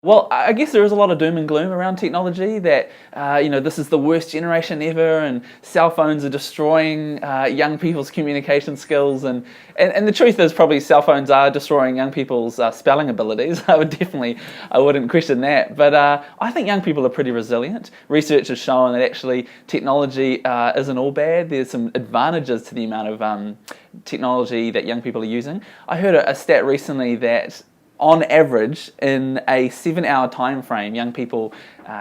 Well, I guess there is a lot of doom and gloom around technology that, this is the worst generation ever and cell phones are destroying young people's communication skills. And the truth is probably cell phones are destroying young people's spelling abilities. I wouldn't question that. But I think young people are pretty resilient. Research has shown that actually technology isn't all bad. There's some advantages to the amount of technology that young people are using. I heard a stat recently that on average, in a 7-hour time frame, young people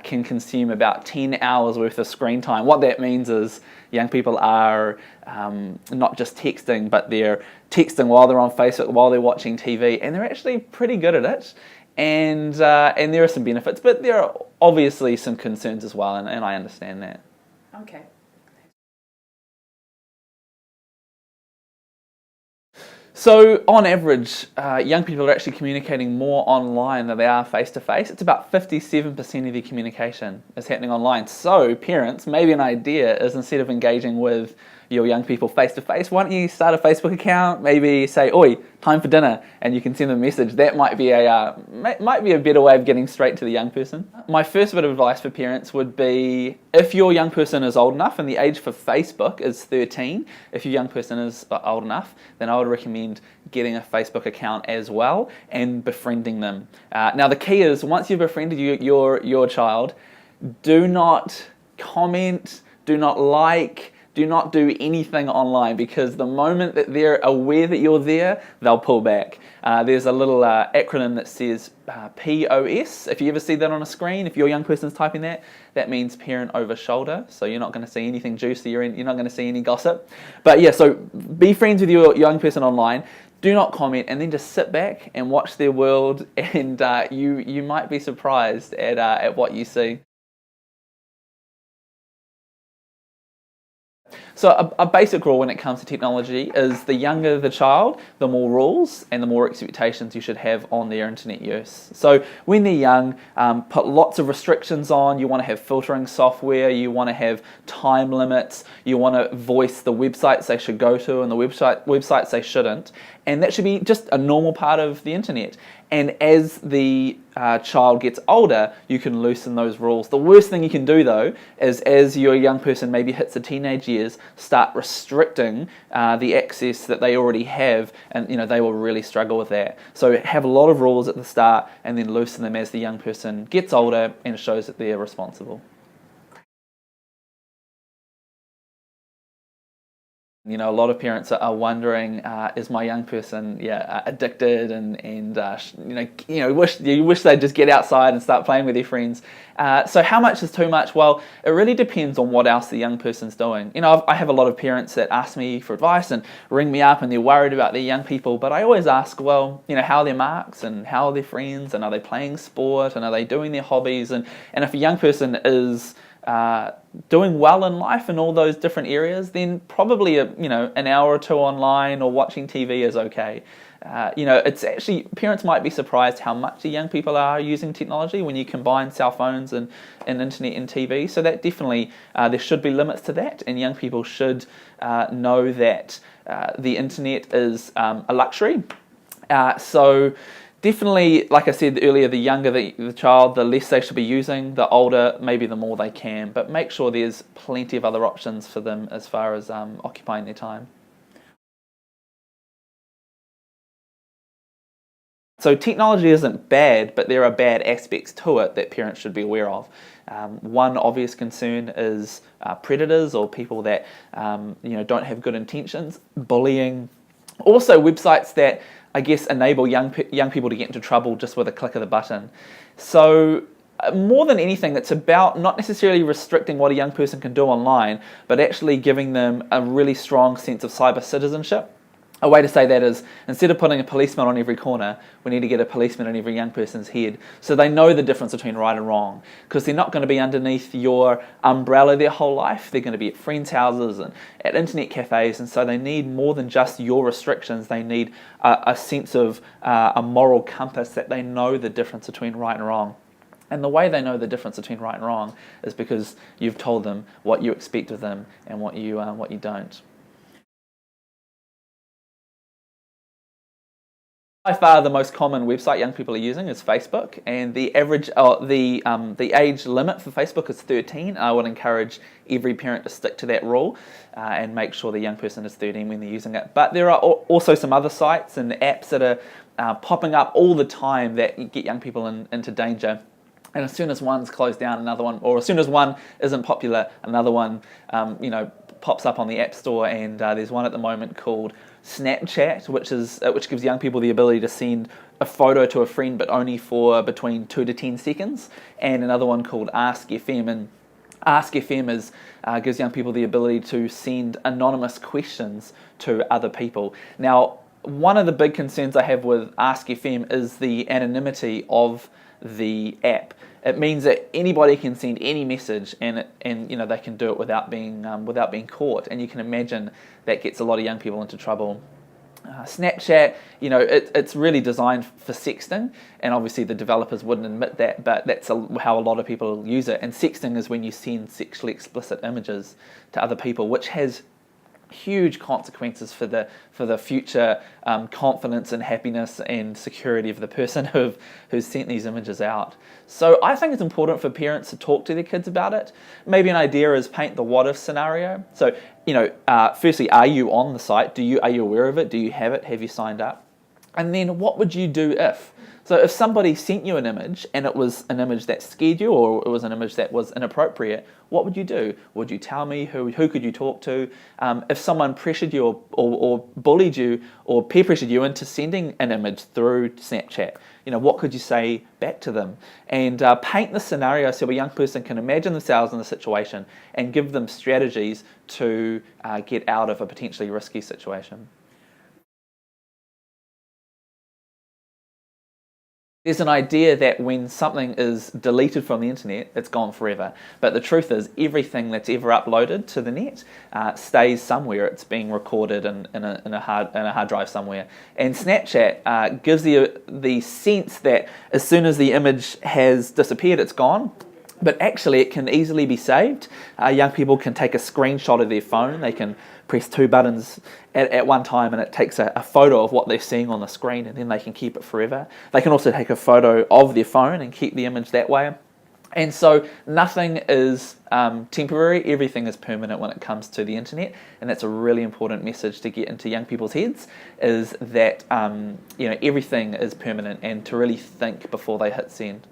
can consume about 10 hours worth of screen time. What that means is young people are not just texting, but they're texting while they're on Facebook, while they're watching TV, and they're actually pretty good at it. And there are some benefits, but there are obviously some concerns as well, and I understand that. Okay. So on average, young people are actually communicating more online than they are face-to-face. It's about 57% of their communication is happening online. So parents, maybe an idea is instead of engaging with your young people face-to-face, why don't you start a Facebook account, maybe say, oi, time for dinner, and you can send them a message. That might be a better way of getting straight to the young person. My first bit of advice for parents would be, if your young person is old enough, and the age for Facebook is 13, if your young person is old enough, then I would recommend getting a Facebook account as well and befriending them. Now the key is, once you've befriended your child, do not comment, do not like, do not do anything online, because the moment that they're aware that you're there, they'll pull back. There's a little acronym that says POS. If you ever see that on a screen, if your young person's typing that, that means parent over shoulder. So you're not going to see anything juicy, you're not going to see any gossip. But yeah, so be friends with your young person online. Do not comment, and then just sit back and watch their world, and you might be surprised at what you see. So a basic rule when it comes to technology is the younger the child, the more rules and the more expectations you should have on their internet use. So when they're young, put lots of restrictions on. You want to have filtering software, you want to have time limits, you want to voice the websites they should go to and the websites they shouldn't. And that should be just a normal part of the internet. And as the child gets older, you can loosen those rules. The worst thing you can do, though, is as your young person maybe hits the teenage years, start restricting the access that they already have, and they will really struggle with that. So have a lot of rules at the start, and then loosen them as the young person gets older and shows that they're responsible. A lot of parents are wondering, is my young person, addicted, and you wish they'd just get outside and start playing with their friends. So how much is too much? Well, it really depends on what else the young person's doing. I have a lot of parents that ask me for advice and ring me up, and they're worried about their young people. But I always ask, well, how are their marks, and how are their friends, and are they playing sport, and are they doing their hobbies? And if a young person is doing well in life in all those different areas, then probably an hour or two online or watching TV is okay. It's actually, parents might be surprised how much the young people are using technology when you combine cell phones and internet and TV. So that definitely, there should be limits to that, and young people should know that the internet is a luxury. So definitely, like I said earlier, the younger the child, the less they should be using. The older, maybe the more they can. But make sure there's plenty of other options for them as far as occupying their time. So technology isn't bad, but there are bad aspects to it that parents should be aware of. One obvious concern is predators, or people that don't have good intentions, bullying. Also websites that, I guess, enable young people to get into trouble just with a click of the button. So more than anything, it's about not necessarily restricting what a young person can do online, but actually giving them a really strong sense of cyber citizenship. A way to say that is, instead of putting a policeman on every corner, we need to get a policeman in every young person's head, so they know the difference between right and wrong, because they're not going to be underneath your umbrella their whole life. They're going to be at friends' houses and at internet cafes, and so they need more than just your restrictions. They need a sense of a moral compass, that they know the difference between right and wrong. And the way they know the difference between right and wrong is because you've told them what you expect of them and what you don't. By far, the most common website young people are using is Facebook, and the average, the age limit for Facebook is 13. I would encourage every parent to stick to that rule and make sure the young person is 13 when they're using it. But there are also some other sites and apps that are popping up all the time that get young people into danger. And as soon as one's closed down, another one, or as soon as one isn't popular, another one, pops up on the App Store. And there's one at the moment called Snapchat, which gives young people the ability to send a photo to a friend, but only for between 2 to 10 seconds. And another one called Ask FM, and Ask FM gives young people the ability to send anonymous questions to other people. Now, one of the big concerns I have with Ask FM is the anonymity of the app. It means that anybody can send any message, and they can do it without being caught. And you can imagine that gets a lot of young people into trouble. Snapchat, it's really designed for sexting, and obviously the developers wouldn't admit that, but that's how a lot of people use it. And sexting is when you send sexually explicit images to other people, which has huge consequences for the future confidence and happiness and security of the person who's sent these images out. So I think it's important for parents to talk to their kids about it. Maybe an idea is paint the what if scenario. So firstly, are you on the site? Are you aware of it? Do you have it? Have you signed up? And then what would you do if? So if somebody sent you an image and it was an image that scared you, or it was an image that was inappropriate, what would you do? Would you tell me? Who could you talk to? If someone pressured you or bullied you or peer pressured you into sending an image through Snapchat, what could you say back to them? And paint the scenario so a young person can imagine themselves in the situation and give them strategies to get out of a potentially risky situation. There's an idea that when something is deleted from the internet, it's gone forever. But the truth is, everything that's ever uploaded to the net stays somewhere. It's being recorded in a hard drive somewhere. And Snapchat gives you the sense that as soon as the image has disappeared, it's gone. But actually, it can easily be saved. Young people can take a screenshot of their phone. They can press 2 buttons at one time, and it takes a photo of what they're seeing on the screen, and then they can keep it forever. They can also take a photo of their phone and keep the image that way. And so nothing is temporary. Everything is permanent when it comes to the internet, and that's a really important message to get into young people's heads, is that everything is permanent, and to really think before they hit send.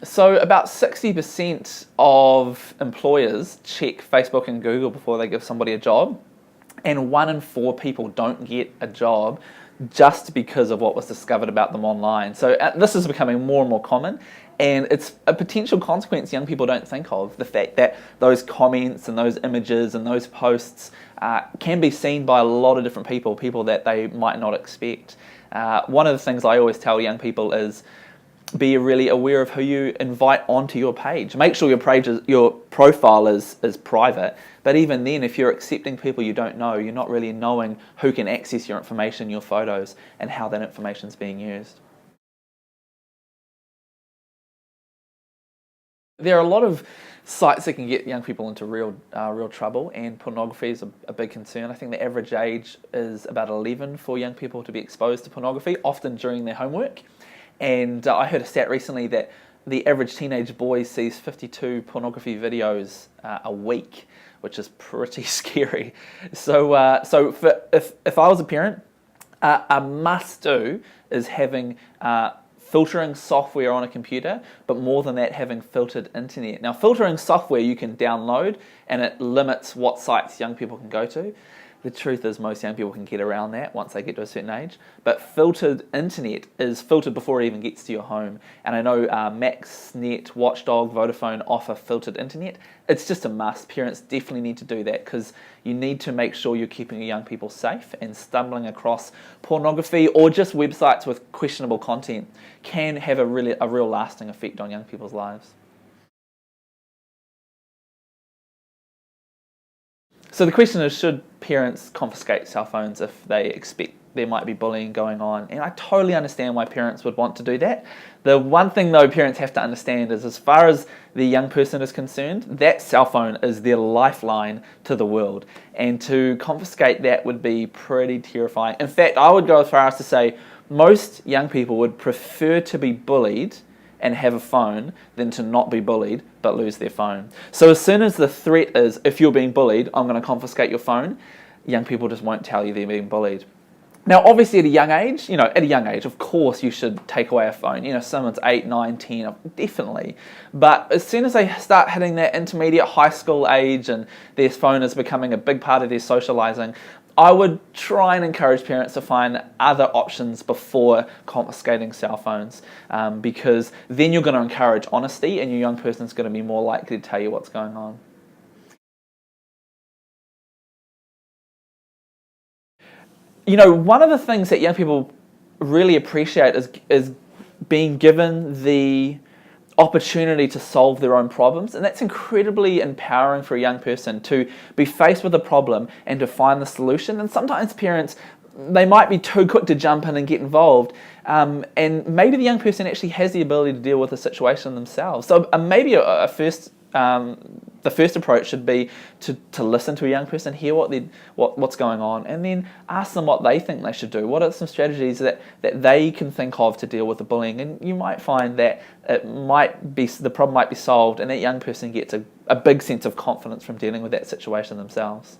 So about 60% of employers check Facebook and Google before they give somebody a job, and 1 in 4 people don't get a job just because of what was discovered about them online. So this is becoming more and more common, and it's a potential consequence young people don't think of, the fact that those comments and those images and those posts can be seen by a lot of different people that they might not expect. One of the things I always tell young people is, be really aware of who you invite onto your page. Make sure your profile is private, but even then, if you're accepting people you don't know, you're not really knowing who can access your information, your photos, and how that information is being used. There are a lot of sites that can get young people into real trouble, and pornography is a big concern. I think the average age is about 11 for young people to be exposed to pornography, often during their homework. And I heard a stat recently that the average teenage boy sees 52 pornography videos a week, which is pretty scary. So if I was a parent, a must-do is having filtering software on a computer, but more than that, having filtered internet. Now, filtering software you can download, and it limits what sites young people can go to. The truth is most young people can get around that once they get to a certain age, but filtered internet is filtered before it even gets to your home. And I know MaxNet, Watchdog, Vodafone offer filtered internet. It's just a must. Parents definitely need to do that, because you need to make sure you're keeping your young people safe, and stumbling across pornography or just websites with questionable content can have a real lasting effect on young people's lives. So the question is, should parents confiscate cell phones if they expect there might be bullying going on. And I totally understand why parents would want to do that. The one thing, though, parents have to understand is, as far as the young person is concerned, that cell phone is their lifeline to the world. And to confiscate that would be pretty terrifying. In fact, I would go as far as to say most young people would prefer to be bullied and have a phone than to not be bullied but lose their phone. So as soon as the threat is, if you're being bullied, I'm going to confiscate your phone, young people just won't tell you they're being bullied. Now, obviously at a young age, of course you should take away a phone. Someone's 8, 9, 10, definitely. But as soon as they start hitting that intermediate high school age and their phone is becoming a big part of their socializing, I would try and encourage parents to find other options before confiscating cell phones, because then you're going to encourage honesty and your young person's going to be more likely to tell you what's going on. One of the things that young people really appreciate is being given the opportunity to solve their own problems, and that's incredibly empowering for a young person to be faced with a problem and to find the solution. And sometimes parents, they might be too quick to jump in and get involved, and maybe the young person actually has the ability to deal with the situation themselves. So maybe the first approach should be to listen to a young person, hear what's going on, and then ask them what they think they should do. What are some strategies that they can think of to deal with the bullying? And you might find that the problem might be solved, and that young person gets a big sense of confidence from dealing with that situation themselves.